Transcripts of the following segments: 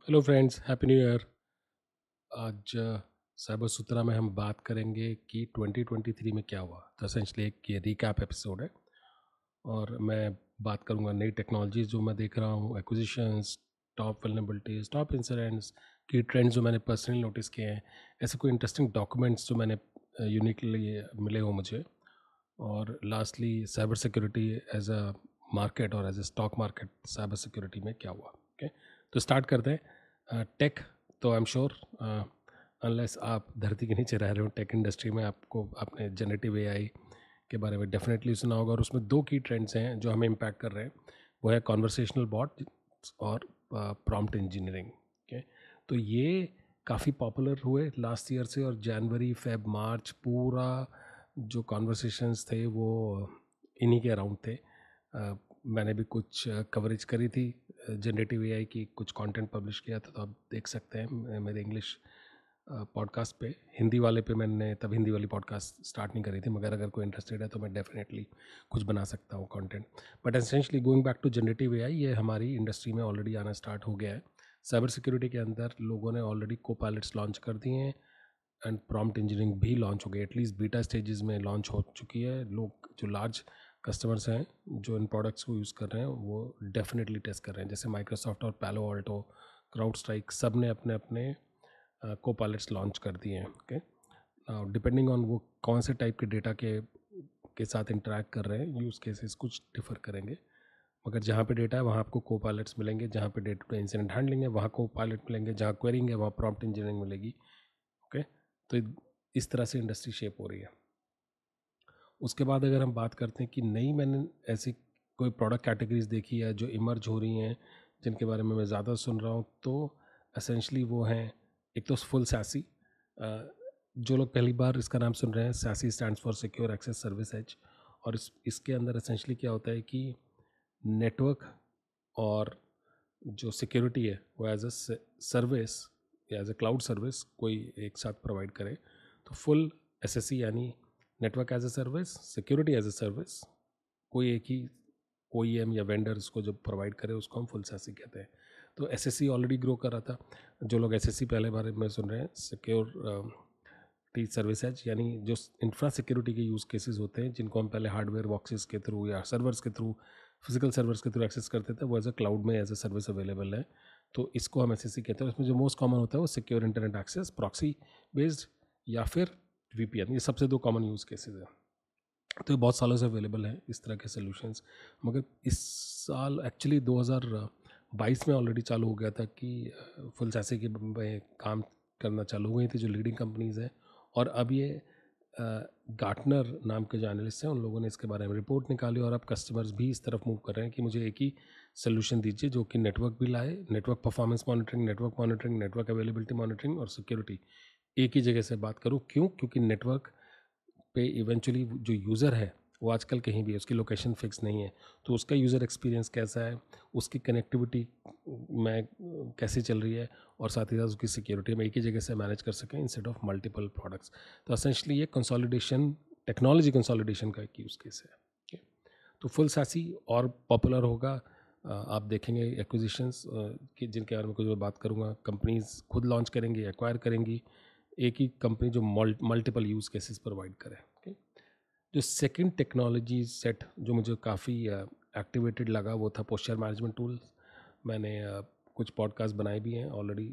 Hello friends, happy new year. आज cyber सूत्रा में हम बात करेंगे कि 2023 में क्या हुआ। तो एसेंशली एक ये रिकैप एपिसोड है और मैं बात करूंगा नई टेक्नोलॉजीज जो मैं देख रहा हूँ, acquisitions, top vulnerabilities, top incidents की ट्रेंड्स जो मैंने पर्सनली नोटिस किए हैं, ऐसे कोई इंटरेस्टिंग डॉक्यूमेंट्स जो मैंने यूनिकली मिले हो मुझे, और lastly cyber security as a market और as a stock market cyber security में क्या हुआ। ओके, तो स्टार्ट करते हैं। टेक, तो आई एम श्योर अनलेस आप धरती के नीचे रह रहे हो, टेक इंडस्ट्री में आपको अपने जनरेटिव एआई के बारे में डेफिनेटली सुना होगा। और उसमें दो की ट्रेंड्स हैं जो हमें इम्पैक्ट कर रहे हैं, वो है कॉन्वर्सेशनल बॉट और प्रॉम्प्ट इंजीनियरिंग। ओके, तो ये काफ़ी पॉपुलर हुए लास्ट ईयर से, और जनवरी फेब मार्च पूरा जो कॉन्वर्सेशंस थे वो इन्हीं के अराउंड थे। मैंने भी कुछ कवरेज करी थी जनरेटिव एआई की, कुछ कंटेंट पब्लिश किया था, तो आप देख सकते हैं मेरे इंग्लिश पॉडकास्ट पे। हिंदी वाले पे मैंने तब हिंदी वाली पॉडकास्ट स्टार्ट नहीं करी थी, मगर अगर कोई इंटरेस्टेड है तो मैं डेफिनेटली कुछ बना सकता हूँ content. But essentially going back to generative AI, ये हमारी इंडस्ट्री में ऑलरेडी आना स्टार्ट हो गया है। साइबर सिक्योरिटी के अंदर लोगों ने ऑलरेडी को पायलट्स लॉन्च कर दिए हैं एंड प्रॉम्प्ट इंजीनियरिंग भी लॉन्च हो गई, एटलीस्ट बीटा स्टेजेस में लॉन्च हो चुकी है। लोग जो लार्ज कस्टमर्स हैं जो इन प्रोडक्ट्स को यूज़ कर रहे हैं वो डेफिनेटली टेस्ट कर रहे हैं, जैसे माइक्रोसॉफ्ट और पैलो ऑल्टो, क्राउड स्ट्राइक, सब ने अपने अपने को पायलट्स लॉन्च कर दिए हैं। ओके, डिपेंडिंग ऑन वो कौन से टाइप के डेटा के साथ इंटरेक्ट कर रहे हैं, यूज़ केसेस कुछ डिफर करेंगे, मगर जहाँ पे डेटा है वहाँ आपको को पायलट्स मिलेंगे, जहाँ पे day to day incident handling है वहाँ को पायलट मिलेंगे, जहाँ क्वेरिंग है वहाँ प्रॉम्प्ट इंजीनियरिंग मिलेगी। ओके, तो इस तरह से इंडस्ट्री शेप हो रही है। उसके बाद अगर हम बात करते हैं कि नई मैंने ऐसी कोई प्रोडक्ट कैटेगरीज देखी है जो इमर्ज हो रही हैं, जिनके बारे में मैं ज़्यादा सुन रहा हूँ, तो एसेंशली वो हैं, एक तो फुल सैसी। जो लोग पहली बार इसका नाम सुन रहे हैं, SASE stands for secure access service edge. और इसके अंदर एसेंशली क्या होता है कि नेटवर्क और जो सिक्योरिटी है वो एज अ सर्विस या एज अ क्लाउड सर्विस कोई एक साथ प्रोवाइड करे, तो फुल एसएससी यानी network as a service, security as a service, कोई एक ही OEM या वेंडर इसको जो प्रोवाइड करे उसको हम फुल एसएससी कहते हैं। तो एसएससी ऑलरेडी ग्रो कर रहा था। जो लोग एसएससी पहले बारे में सुन रहे हैं, सिक्योर टी सर्विस एज, यानी जो इंफ्रा सिक्योरिटी के यूज़ केसेस होते हैं जिनको हम पहले हार्डवेयर बॉक्सेस के थ्रू या सर्वर्स के थ्रू, फिजिकल सर्वर्स के थ्रू एक्सेस करते थे, वो एज अ क्लाउड में एज अ सर्विस अवेलेबल है। तो इसको हम एसएससी कहते हैं। उसमें जो मोस्ट कॉमन होता है वो secure internet access, proxy based, या फिर VPN। ये सबसे दो कॉमन यूज़ केसेस हैं। तो ये बहुत सालों से अवेलेबल है इस तरह के सोल्यूशंस, मगर इस साल एक्चुअली 2022 में ऑलरेडी चालू हो गया था कि फुल सैसे के में काम करना चालू हो गई थी जो लीडिंग कंपनीज़ हैं। और अब ये गार्टनर नाम के जो एनालिस्ट हैं उन लोगों ने इसके बारे में रिपोर्ट निकाली, और अब कस्टमर्स भी इस तरफ मूव कर रहे हैं कि मुझे एक ही सोल्यूशन दीजिए जो कि नेटवर्क भी लाए, network performance monitoring, network availability monitoring और सिक्योरिटी एक ही जगह से बात करूँ। क्यों? क्योंकि नेटवर्क पे इवेंचुअली जो यूज़र है वो आजकल कहीं भी है, उसकी लोकेशन फिक्स नहीं है, तो उसका यूज़र एक्सपीरियंस कैसा है, उसकी कनेक्टिविटी में कैसे चल रही है, और साथ ही साथ उसकी सिक्योरिटी में एक ही जगह से मैनेज कर सकें इंस्टेड ऑफ मल्टीपल प्रोडक्ट्स। तो असेंशली ये कंसोलिडेशन, टेक्नोलॉजी कंसोलिडेशन का एक यूज़ केस है। Okay? तो फुल सैसी और पॉपुलर होगा। आप देखेंगे एक्विजिशंस कि जिनके बारे में कुछ मैं बात करूँगा, कंपनीज खुद लॉन्च करेंगी, एक्वायर करेंगी, एक ही कंपनी जो मल्टीपल यूज़ केसेस प्रोवाइड करे। Okay? जो सेकंड टेक्नोलॉजी सेट जो मुझे काफ़ी एक्टिवेटेड लगा वो था पोस्चर मैनेजमेंट टूल। मैंने कुछ पॉडकास्ट बनाए भी हैं ऑलरेडी,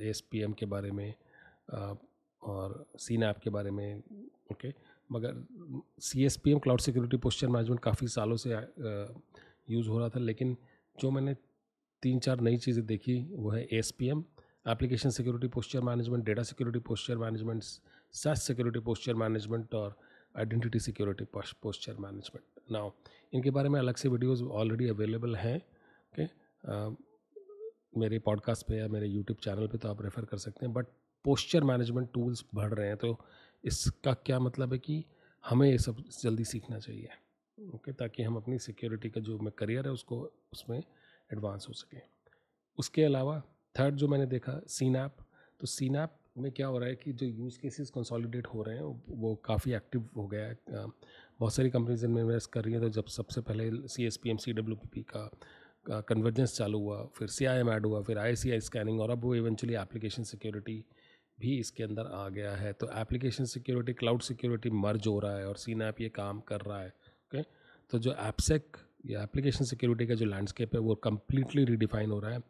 ASPM के बारे में और CNAP के बारे में। ओके, मगर CSPM cloud security posture management काफ़ी सालों से यूज़ हो रहा था, लेकिन जो मैंने 3-4 नई चीज़ें देखी वो है ASPM, application security posture management, data security posture management, SaaS security posture management और identity security posture management. Now इनके बारे में अलग से वीडियोस ऑलरेडी अवेलेबल हैं। ओके, मेरे पॉडकास्ट पे या मेरे यूट्यूब चैनल पे तो आप रेफ़र कर सकते हैं। बट पोस्चर मैनेजमेंट टूल्स बढ़ रहे हैं, तो इसका क्या मतलब है कि हमें ये सब जल्दी सीखना चाहिए। ओके, ताकि हम अपनी सिक्योरिटी का जो करियर है उसको उसमें एडवांस हो सके। उसके अलावा थर्ड जो मैंने देखा, CNAP। तो CNAP में क्या हो रहा है कि जो यूज़ केसेस कंसोलिडेट हो रहे हैं वो काफ़ी एक्टिव हो गया है। बहुत सारी कंपनीज इनमें इन्वेस्ट कर रही हैं। तो जब सबसे पहले CSPM CWPP का कन्वर्जेंस चालू हुआ, फिर CIM ऐड हुआ, फिर IACI स्कैनिंग, और अब वो इवेंचुअली एप्लीकेशन सिक्योरिटी भी इसके अंदर आ गया है। तो एप्लीकेशन सिक्योरिटी, क्लाउड सिक्योरिटी मर्ज हो रहा है और CNAPP ये काम कर रहा है। ओके, तो जो एपसेक या एप्लीकेशन सिक्योरिटी का जो लैंडस्केप है वो कम्प्लीटली रीडिफाइन हो रहा है।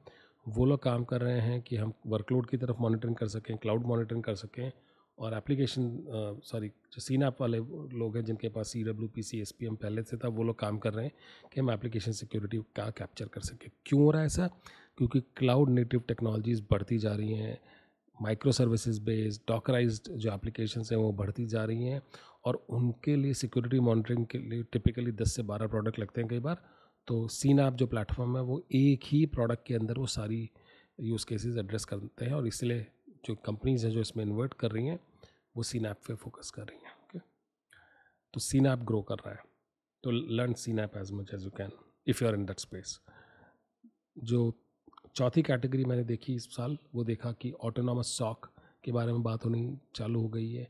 वो लोग काम कर रहे हैं कि हम वर्कलोड की तरफ मॉनिटरिंग कर सकें, क्लाउड मॉनिटरिंग कर सकें, और एप्लीकेशन जो CNAPP वाले लोग हैं जिनके पास CWP CSPM पहले से था, वो लोग काम कर रहे हैं कि हम एप्लीकेशन सिक्योरिटी का कैप्चर कर सकें। क्यों हो रहा है ऐसा? क्योंकि क्लाउड नेटिव टेक्नोलॉजीज़ बढ़ती जा रही हैं, माइक्रो सर्विसेज बेस्ड डॉकराइज्ड जो एप्लीकेशंस हैं वो बढ़ती जा रही हैं, और उनके लिए सिक्योरिटी मॉनिटरिंग के लिए टिपिकली 10 से 12 प्रोडक्ट लगते हैं कई बार। तो CNAPP जो प्लेटफॉर्म है वो एक ही प्रोडक्ट के अंदर वो सारी यूज़ केसेस एड्रेस करते हैं, और इसलिए जो कंपनीज हैं जो इसमें इन्वर्ट कर रही हैं वो CNAPP पे फोकस कर रही हैं। ओके, तो CNAPP ग्रो कर रहा है, तो learn CNAPP as much as you can if you are in that space. जो चौथी कैटेगरी मैंने देखी इस साल, वो देखा कि ऑटोनॉमस SOC के बारे में बात होनी चालू हो गई है।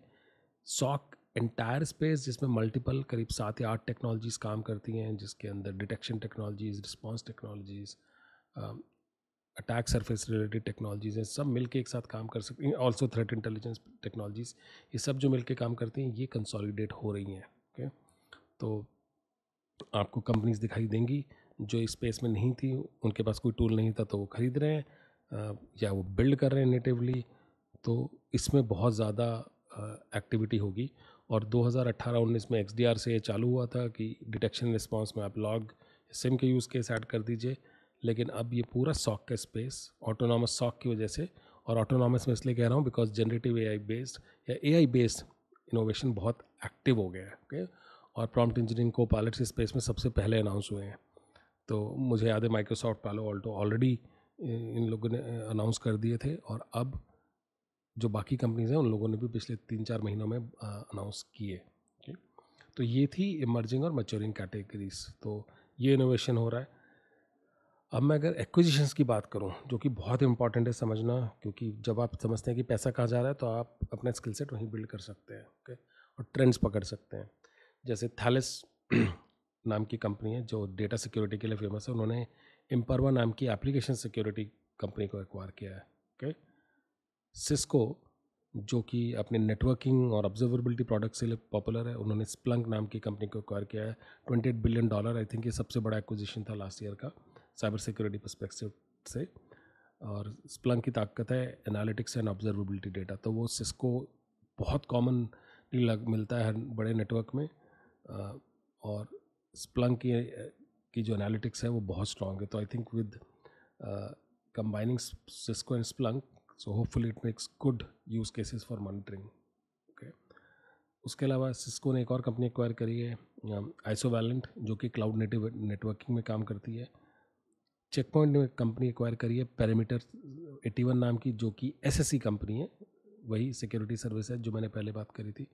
SOC एंटायर स्पेस जिसमें मल्टीपल करीब 7 या 8 टेक्नोलॉजीज़ काम करती हैं, जिसके अंदर detection technologies, response technologies, attack surface related technologies हैं, सब मिलके एक साथ काम कर सकती हैं। ऑल्सो थ्रेट इंटेलिजेंस टेक्नोलॉजीज़, ये सब जो मिलके काम करती हैं ये कंसोलिडेट हो रही हैं। ओके, तो आपको कंपनीज दिखाई देंगी जो इस स्पेस में नहीं थी, उनके पास कोई टूल नहीं था तो वो खरीद रहे हैं, या वो बिल्ड कर रहे हैं नेटिवली। तो इसमें बहुत ज़्यादा एक्टिविटी होगी। और 2018-19 में XDR से ये चालू हुआ था कि डिटेक्शन रिस्पॉन्स में आप लॉग सिम के यूज़ केस ऐड कर दीजिए, लेकिन अब ये पूरा SOC का स्पेस ऑटोनॉमस SOC की वजह से, और ऑटोनॉमस में इसलिए कह रहा हूँ बिकॉज जनरेटिव AI बेस्ड या AI बेस्ड इनोवेशन बहुत एक्टिव हो गया है। ओके, और प्रॉम्प्ट इंजीनियरिंग को पायलट स्पेस में सबसे पहले अनाउंस हुए हैं। तो मुझे याद है माइक्रोसॉफ्ट, पालो अल्टो ऑलरेडी इन लोगों ने अनाउंस कर दिए थे, और अब जो बाकी कंपनीज हैं उन लोगों ने भी पिछले 3-4 महीनों में अनाउंस किए। तो ये थी इमर्जिंग और मैच्योरिंग कैटेगरीज। तो ये इनोवेशन हो रहा है। अब मैं अगर एक्विजिशंस की बात करूं, जो कि बहुत इंपॉर्टेंट है समझना, क्योंकि जब आप समझते हैं कि पैसा कहाँ जा रहा है तो आप अपना स्किल सेट वहीं बिल्ड कर सकते हैं। ओके, और ट्रेंड्स पकड़ सकते हैं। जैसे थैलेस नाम की कंपनी है जो डेटा सिक्योरिटी के लिए फेमस है, उन्होंने इम्परवा नाम की एप्लीकेशन सिक्योरिटी कंपनी को एक्वायर किया है। ओके, सिस्को जो कि अपने नेटवर्किंग और ऑब्जर्वेबिलिटी प्रोडक्ट से लिए पॉपुलर है, उन्होंने स्प्लंक नाम की कंपनी को एक्वायर किया है। $28 बिलियन, आई थिंक ये सबसे बड़ा एक्विजिशन था लास्ट ईयर का साइबर सिक्योरिटी पर्सपेक्टिव से। और स्प्लंक की ताकत है एनालिटिक्स एंड ऑब्जर्वेबिलिटी डेटा, तो वो सिस्को बहुत कॉमन मिलता है हर बड़े नेटवर्क में, और स्प्लंक की जो एनालिटिक्स है वो बहुत स्ट्रॉन्ग है। तो I think with combining Cisco and Splunk, so hopefully it makes good use cases for monitoring. Okay, उसके अलावा सिस्को ने एक और कंपनी एक्वायर करी है, आइसोवैलेंट, जो कि क्लाउड नेटिव नेटवर्किंग में काम करती है। चेकपॉइंट ने कंपनी एक्वायर करी है पेरीमीटर 81 नाम की, जो कि SSE कंपनी है, वही सिक्योरिटी सर्विस है जो मैंने पहले बात करी थी।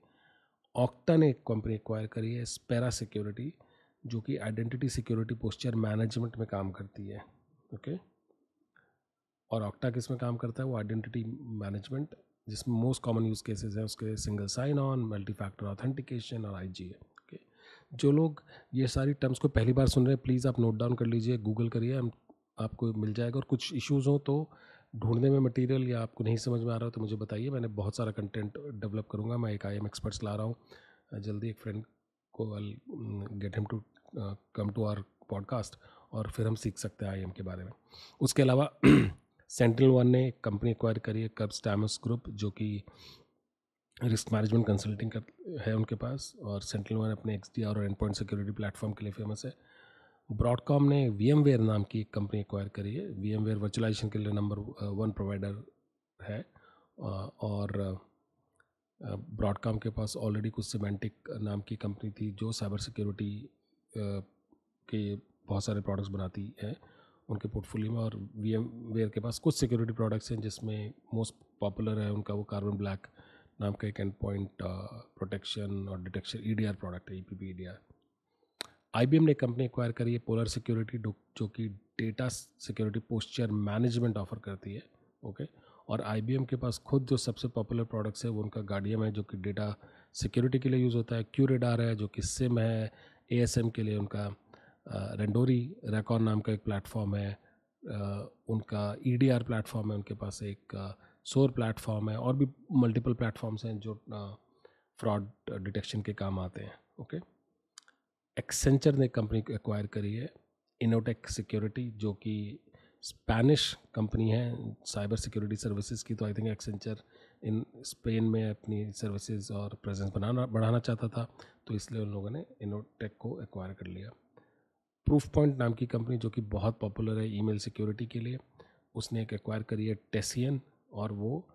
ऑक्टा ने एक कंपनी एक्वायर करी है स्पेरा सिक्योरिटी, जो कि आइडेंटिटी सिक्योरिटी पोस्चर मैनेजमेंट में काम करती है। ओके, और ऑक्टा किस में काम करता है? वो आइडेंटिटी मैनेजमेंट, जिसमें मोस्ट कॉमन यूज़ केसेस हैं उसके single sign on, multi factor authentication और IGA। ओके, जो लोग ये सारी टर्म्स को पहली बार सुन रहे हैं, प्लीज़ आप नोट डाउन कर लीजिए, गूगल करिए, आपको मिल जाएगा। और कुछ इश्यूज़ हो तो ढूंढने में मटेरियल, या आपको नहीं समझ में आ रहा हो तो मुझे बताइए, मैंने बहुत सारा कंटेंट डेवलप करूँगा। मैं एक IAM एक्सपर्ट्स ला रहा हूँ जल्दी, एक फ्रेंड को I get him to come to our podcast, और फिर हम सीख सकते हैं IAM के बारे में। उसके अलावा सेंटिनल-1 ने एक कंपनी एक्वायर करी है कर्बस्टैमस ग्रुप, जो कि रिस्क मैनेजमेंट कंसल्टिंग है उनके पास, और सेंटिनल-1 अपने XDR और एंड पॉइंट सिक्योरिटी प्लेटफॉर्म के लिए फेमस है। ब्रॉडकॉम ने VMware नाम की एक कंपनी एक्वायर करी है। VMware वर्चुअलाइजेशन के लिए नंबर 1 प्रोवाइडर है, और ब्रॉडकॉम के पास ऑलरेडी कुछ सिमेंटिक नाम की कंपनी थी जो साइबर सिक्योरिटी के बहुत सारे प्रोडक्ट्स बनाती है उनके पोर्टफोलियो में। और VMware के पास कुछ सिक्योरिटी प्रोडक्ट्स हैं, जिसमें मोस्ट पॉपुलर है उनका वो कार्बन ब्लैक नाम का एक एंड पॉइंट प्रोटेक्शन और डिटेक्शन EDR प्रोडक्ट है, EPP EDR। IBM ने कंपनी एक्वायर करी है पोलर सिक्योरिटी, जो कि data security posture management offer करती है। ओके, और IBM के पास खुद जो सबसे पॉपुलर प्रोडक्ट्स है वो उनका गार्डियम है, जो कि डेटा सिक्योरिटी के लिए यूज़ होता है। QRadar है जो कि SIM है, ASM के लिए उनका रेंडोरी रैकॉन नाम का एक प्लेटफॉर्म है, उनका EDR प्लेटफॉर्म है, उनके पास एक सोर प्लेटफॉर्म है, और भी मल्टीपल प्लेटफॉर्म्स हैं जो फ्रॉड डिटेक्शन के काम आते हैं। ओके, एक्सेंचर ने कंपनी को एक्वायर करी है, इनोटेक सिक्योरिटी, जो कि स्पेनिश कंपनी है साइबर सिक्योरिटी सर्विसेज की। तो I think Accenture in Spain में अपनी सर्विसेज और प्रेजेंस बढ़ाना चाहता था, तो इसलिए उन लोगों ने इनोटेक को एक्वायर कर लिया। प्रूफ पॉइंट नाम की कंपनी, जो कि बहुत पॉपुलर है ईमेल सिक्योरिटी के लिए, उसने एक एक्वायर करी है टेसियन, और वो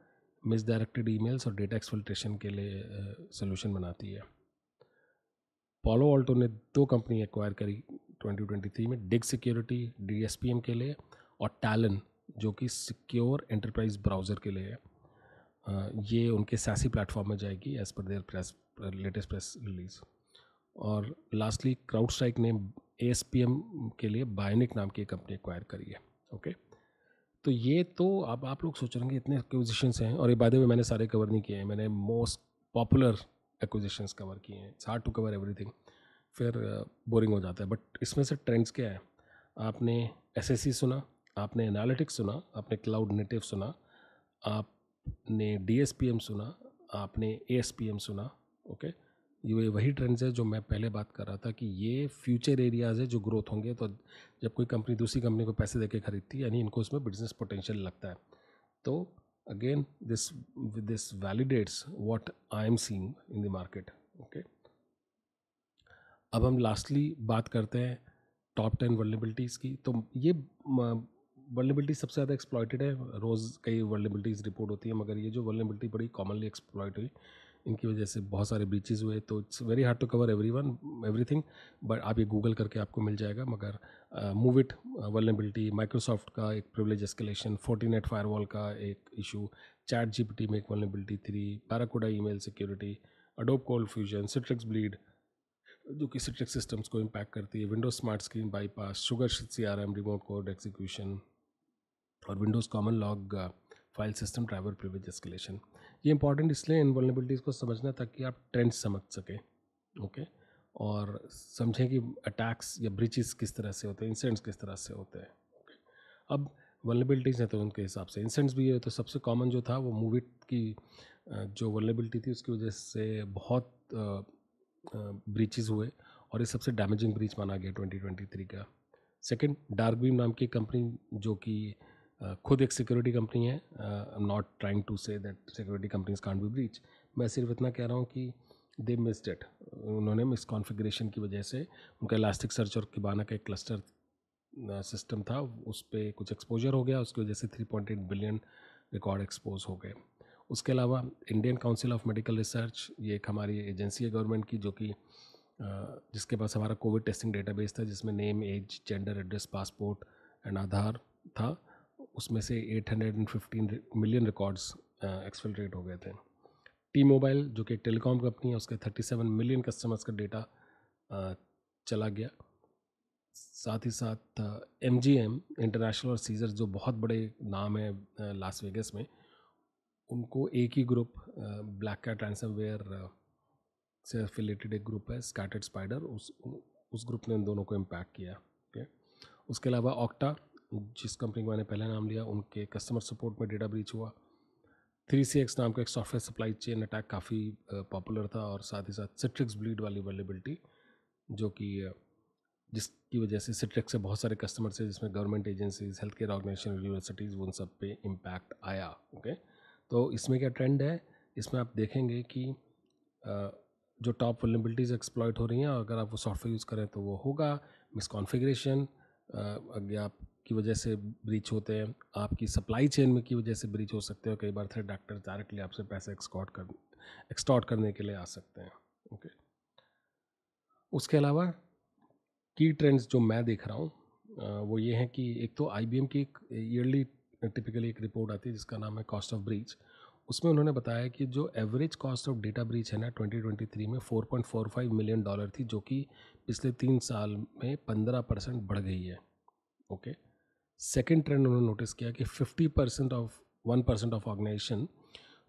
मिसडायरेक्टेड ईमेल्स और डेटा एक्सफिल्ट्रेशन के लिए सोल्यूशन बनाती है। पालो अल्टो ने 2 कंपनी एक्वायर करी 2023 में, डिग सिक्योरिटी DSPM के लिए, और टैलन जो कि सिक्योर एंटरप्राइज ब्राउज़र के लिए है। ये उनके सैसी प्लेटफॉर्म में जाएगी as per their latest press release. और लास्टली क्राउड स्ट्राइक ने ASPM के लिए बायोनिक नाम की कंपनी एक्वायर करी है। ओके, तो ये तो अब आप लोग सोच रहे हैं इतने एक्विजिशंस हैं, और ये बाय द वे मैंने सारे कवर नहीं किए हैं, मैंने मोस्ट पॉपुलर एक्विजिशंस कवर किए हैं। It's hard to cover everything, फिर बोरिंग हो जाता है। बट इसमें से ट्रेंड्स क्या है, आपने SSE सुना, आपने एनालिटिक्स सुना, आपने क्लाउड नेटिव सुना, आपने DSPM सुना, आपने ASPM सुना। ओके, ये वही ट्रेंड्स है जो मैं पहले बात कर रहा था कि ये फ्यूचर एरियाज़ है जो ग्रोथ होंगे। तो जब कोई कंपनी दूसरी कंपनी को पैसे देके खरीदती है, यानी इनको उसमें बिजनेस पोटेंशियल लगता है। तो again this validates what I am seeing in the market. Okay, अब हम लास्टली बात करते हैं टॉप 10 वल्नरेबिलिटीज़ की। तो ये वल्नरेबिलिटी सबसे ज़्यादा एक्सप्लॉइटेड है, रोज़ कई वल्नरेबिलिटीज़ रिपोर्ट होती है, मगर ये जो वल्नरेबिलिटी बड़ी कॉमनली एक्सप्लॉइट हुई, इनकी वजह से बहुत सारे ब्रीचेस हुए। तो it's very hard to cover everything, but आप ये गूगल करके आपको मिल जाएगा। मगर मूविट वल्नरेबिलिटी, माइक्रोसॉफ्ट का एक प्रिविलेज एस्केलेशन, फोर्टिनेट फायरवॉल का एक इशू, ChatGPT में एक vulnerability 3, Barracuda email security, Adobe ColdFusion, Citrix bleed जो कि सिट्रिक्स सिस्टम्स को इम्पैक्ट करती है, Windows SmartScreen bypass, Sugar CRM, remote code execution, और Windows common log file system driver privilege escalation. ये important इसलिए इन वल्नरेबिलिटीज़ को समझना ताकि आप ट्रेंड्स समझ सकें। ओके, और समझें कि अटैक्स या ब्रीचेस किस तरह से होते हैं, इंसिडेंट्स किस तरह से होते हैं। ओके, अब वल्नरेबिलिटीज़ हैं तो उनके हिसाब से इंसिडेंट्स भी है। तो सबसे कॉमन जो था वो मूविट की जो वल्नरेबिलिटी थी उसकी वजह से बहुत ब्रीचेस हुए, और ये सबसे डैमेजिंग ब्रीच माना गया 2023 का। सेकंड, डार्कबीम नाम की कंपनी, जो कि खुद एक सिक्योरिटी कंपनी है। I am not trying to say that security companies can't be breach, मैं सिर्फ इतना कह रहा हूँ कि दे मिस्ड इट। उन्होंने मिस कॉन्फ़िगरेशन की वजह से उनका इलास्टिक सर्च और किबाना का एक क्लस्टर सिस्टम था, उस पर कुछ एक्सपोजर हो गया, उसकी वजह से 3.8 बिलियन रिकॉर्ड एक्सपोज हो गए। उसके अलावा Indian council of medical research, ये एक हमारी एजेंसी है गवर्नमेंट की, जो कि जिसके पास हमारा कोविड टेस्टिंग डेटाबेस था, जिसमें name, age, gender, address, passport and Aadhaar था, उसमें से 815 मिलियन रिकॉर्ड्स एक्सफिल्ट्रेट हो गए थे। टी मोबाइल, जो कि एक टेलीकॉम कंपनी है, उसके 37 मिलियन कस्टमर्स का डेटा चला गया। साथ ही साथ MGM इंटरनेशनल और सीजर, जो बहुत बड़े नाम है लास वेगस में, उनको एक ही ग्रुप ब्लैक कैट रैंसमवेयर से एफिलेटेड एक ग्रुप है स्कैटर्ड स्पाइडर, उस ग्रुप ने इन दोनों को इम्पैक्ट किया। ओके, उसके अलावा ऑक्टा, जिस कंपनी का मैंने पहले नाम लिया, उनके कस्टमर सपोर्ट में डेटा ब्रीच हुआ। 3CX नाम का एक सॉफ्टवेयर सप्लाई चेन अटैक काफ़ी पॉपुलर था, और साथ ही साथ सिट्रिक्स ब्लीड वाली वल्नरेबिलिटी, जो कि जिसकी वजह से सिट्रिक्स से बहुत सारे कस्टमर्स है, जिसमें government agencies, health care organisation, universities, उन सब पे इम्पैक्ट आया। ओके, तो इसमें क्या ट्रेंड है, इसमें आप देखेंगे कि जो टॉप वल्नरेबिलिटीज़ एक्सप्लॉइट हो रही हैं, अगर आप वो सॉफ्टवेयर यूज़ करें तो वो होगा। मिसकॉन्फ़िगरेशन अगर आपकी वजह से ब्रीच होते हैं, आपकी सप्लाई चेन में की वजह से ब्रीच हो सकते हैं, कई बार थ्रेट एक्टर्स डायरेक्टली आपसे पैसे एक्सटॉर्ट करने के लिए आ सकते हैं। ओके, उसके अलावा की ट्रेंड्स जो मैं देख रहा हूँ वो ये है कि एक तो IBM की एक ईयरली टिपिकली एक रिपोर्ट आती है जिसका नाम है कॉस्ट ऑफ ब्रीच। उसमें उन्होंने बताया कि जो average cost of data breach है ना 2023 में $4.45 मिलियन थी, जो कि पिछले 3 साल में 15% बढ़ गई है। ओके, सेकेंड ट्रेंड उन्होंने नोटिस किया कि 1% ऑफ ऑर्गेनाइजेशन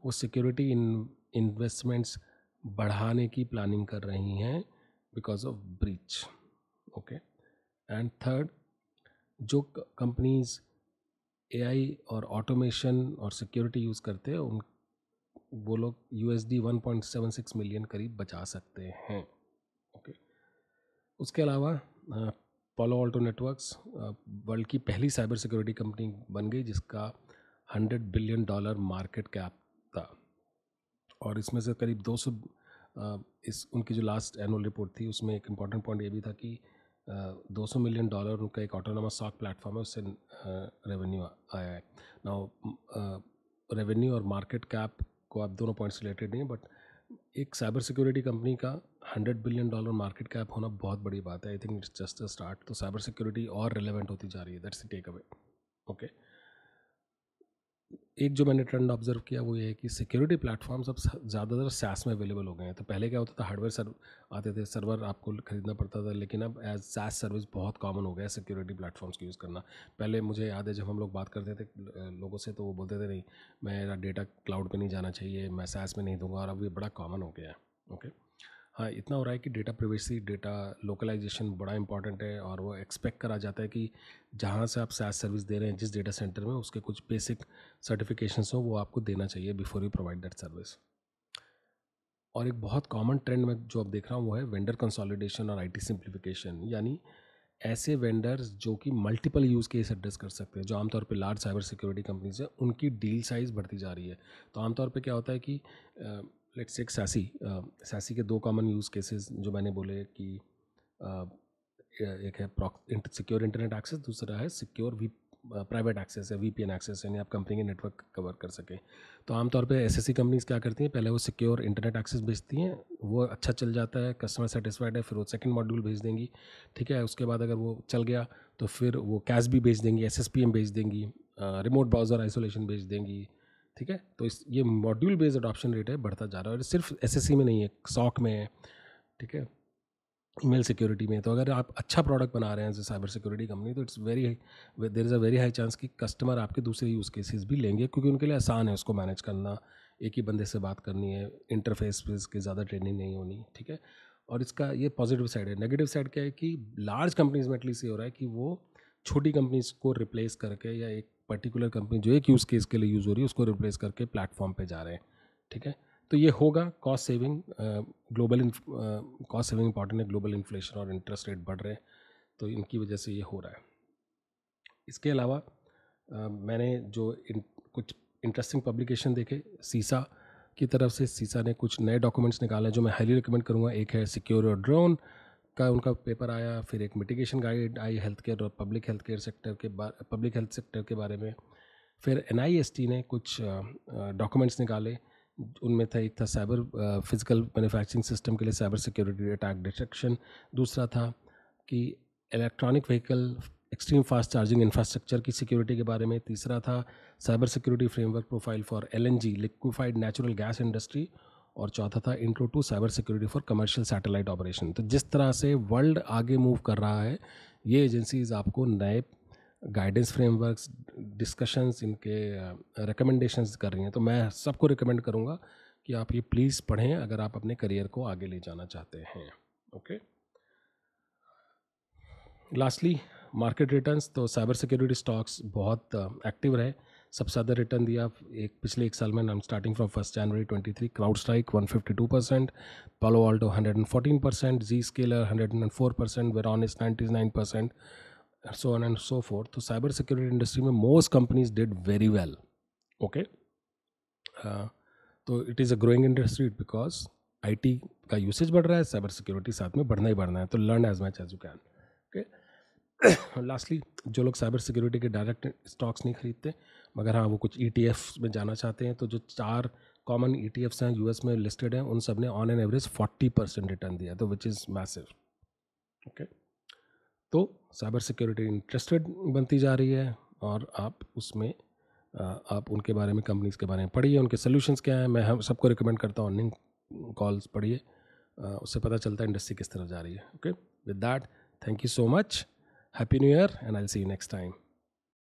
वो सिक्योरिटी इन्वेस्टमेंट्स बढ़ाने की प्लानिंग कर रही हैं because of breach. Okay, and third, जो कंपनीज एआई और ऑटोमेशन और सिक्योरिटी यूज़ करते हैं उन वो लोग USD 1.76 मिलियन करीब बचा सकते हैं। ओके, उसके अलावा पालो अल्टो नेटवर्क्स वर्ल्ड की पहली साइबर सिक्योरिटी कंपनी बन गई जिसका $100 बिलियन मार्केट कैप था, और इसमें से करीब 200 इस उनकी जो लास्ट एनुअल रिपोर्ट थी उसमें एक इम्पॉर्टेंट पॉइंट ये भी था कि $200 मिलियन उनका एक ऑटोनोमस सॉक प्लेटफॉर्म है, उससे रेवेन्यू आया है। नाउ रेवेन्यू और मार्केट कैप को आप दोनों पॉइंट्स रिलेटेड नहीं है, बट एक साइबर सिक्योरिटी कंपनी का $100 बिलियन मार्केट कैप होना बहुत बड़ी बात है। I think it's just a start. तो साइबर सिक्योरिटी और रिलेवेंट होती जा रही है, that's the takeaway. Okay, एक जो मैंने ट्रेंड ऑब्जर्व किया वो ये है कि सिक्योरिटी प्लेटफॉर्म्स अब ज़्यादातर SaaS में अवेलेबल हो गए हैं। तो पहले क्या होता था, हार्डवेयर आते थे, सर्वर आपको खरीदना पड़ता था, लेकिन अब एज SaaS सर्विस बहुत कॉमन हो गया है सिक्योरिटी प्लेटफॉर्म्स को यूज़ करना। पहले मुझे याद है जब हम लोग बात करते थे लोगों से, तो वो बोलते थे नहीं, मेरा डेटा क्लाउड पर नहीं जाना चाहिए, मैं SaaS में नहीं दूंगा, और अब ये बड़ा कॉमन हो गया है। ओके, हाँ, इतना हो रहा है कि डेटा प्रिवेसी, डेटा लोकलाइजेशन बड़ा इंपॉर्टेंट है, और वो एक्सपेक्ट करा जाता है कि जहाँ से आप SaaS सर्विस दे रहे हैं जिस डेटा सेंटर में, उसके कुछ बेसिक सर्टिफिकेशंस हो वो आपको देना चाहिए before you provide that service. और एक बहुत कॉमन ट्रेंड में जो अब देख रहा हूँ वो है वेंडर कंसोलिडेशन और IT सिंप्लीफिकेशन, यानी ऐसे वेंडर्स जो कि मल्टीपल यूज़ केस एड्रेस कर सकते हैं, जो आमतौर पे लार्ज साइबर सिक्योरिटी कंपनीज है, उनकी डील साइज़ बढ़ती जा रही है। तो आमतौर पे क्या होता है कि लेट्स से एक सैसी के दो कॉमन यूज़ केसेस जो मैंने बोले कि एक है सिक्योर इंटरनेट एक्सेस, दूसरा है सिक्योर प्राइवेट एक्सेस है, VPN एक्सेस, यानी आप कंपनी के नेटवर्क कवर कर सकें। तो आमतौर पे SSC कंपनीज क्या करती हैं, पहले वो सिक्योर इंटरनेट एक्सेस भेजती हैं, वो अच्छा चल जाता है, कस्टमर सेटिस्फाइड है, फिर वो सेकंड मॉड्यूल भेज देंगी। ठीक है, उसके बाद अगर वो चल गया तो फिर वो CAS भी भेज देंगी, SSPM भेज देंगी, रिमोट ब्राउज़र आइसोलेशन भेज देंगी। ठीक है, तो ये मॉड्यूल बेस्ड अडॉप्शन रेट है, बढ़ता जा रहा है, और सिर्फ SSC में नहीं है, SOC में है। ठीक है, ईमेल सिक्योरिटी में। तो अगर आप अच्छा प्रोडक्ट बना रहे हैं as a cyber security company, तो it's very there is a very high chance कि कस्टमर आपके दूसरे यूज़ केसेस भी लेंगे, क्योंकि उनके लिए आसान है उसको मैनेज करना, एक ही बंदे से बात करनी है, इंटरफेस की ज़्यादा ट्रेनिंग नहीं होनी। ठीक है, और इसका ये पॉजिटिव साइड है। नेगेटिव साइड क्या है कि लार्ज कंपनीज में एटलीस्ट ये हो रहा है कि वो छोटी कंपनीज को रिप्लेस करके, या एक पर्टिकुलर कंपनी जो एक यूज़ केस के लिए यूज़ हो रही है उसको रिप्लेस करके प्लेटफॉर्म पे जा रहे हैं। ठीक है, तो ये होगा cost saving, global cost saving important है, ग्लोबल इन्फ्लेशन और इंटरेस्ट रेट बढ़ रहे हैं, तो इनकी वजह से ये हो रहा है। इसके अलावा मैंने जो कुछ इंटरेस्टिंग पब्लिकेशन देखे सीसा की तरफ से, सीसा ने कुछ नए डॉक्यूमेंट्स निकाले जो मैं हाईली रिकमेंड करूँगा। एक है सिक्योर योर ड्रोन का उनका पेपर आया, फिर एक mitigation guide I health care और पब्लिक हेल्थ सेक्टर के बारे में। फिर NIST ने कुछ डॉक्यूमेंट्स निकाले, उनमें था एक था साइबर फिजिकल मैन्युफैक्चरिंग सिस्टम के लिए साइबर सिक्योरिटी अटैक डिटेक्शन, दूसरा था कि electronic vehicle extreme fast charging infrastructure की सिक्योरिटी के बारे में, तीसरा था cyber security framework profile for LNG liquefied natural gas industry, और चौथा था intro to cyber security for commercial satellite operation. तो जिस तरह से वर्ल्ड आगे मूव कर रहा है, ये एजेंसीज आपको नए गाइडेंस फ्रेमवर्क्स, डिस्कशंस, इनके रिकमेंडेशंस कर रही हैं। तो मैं सबको रिकमेंड करूँगा कि आप ये प्लीज़ पढ़ें अगर आप अपने करियर को आगे ले जाना चाहते हैं। Okay, lastly market returns. तो साइबर सिक्योरिटी स्टॉक्स बहुत एक्टिव रहे, सबसे ज़्यादा रिटर्न दिया पिछले एक साल में। नाम स्टार्टिंग फ्रॉम 1 जनवरी 2023, CrowdStrike 152%, Palo Alto 114%, Zscaler 104%, Varonis 99%, so on and so forth. तो साइबर सिक्योरिटी इंडस्ट्री में most companies did very well. Okay, तो it is a growing industry because IT का यूसेज बढ़ रहा है, साइबर सिक्योरिटी साथ में बढ़ना ही बढ़ना है, तो learn as much as you can. Okay, lastly जो लोग साइबर सिक्योरिटी के डायरेक्ट स्टॉक्स नहीं खरीदते, मगर हाँ वो कुछ ETFs में जाना चाहते हैं, तो जो 4 कॉमन ETFs हैं US में लिस्टेड हैं, उन सब ने ऑन एन एवरेज 40% रिटर्न दिया, तो विच इज़ मैसिव। ओके, तो साइबर सिक्योरिटी इंटरेस्टेड बनती जा रही है, और आप उसमें आप उनके बारे में, कंपनीज के बारे में पढ़िए, उनके सोल्यूशंस क्या हैं। मैं हम सबको रिकमेंड करता हूँ अर्निंग कॉल्स पढ़िए, उससे पता चलता है इंडस्ट्री किस तरफ जा रही है। Okay, with that, thank you so much, happy new year, and I will see you next time.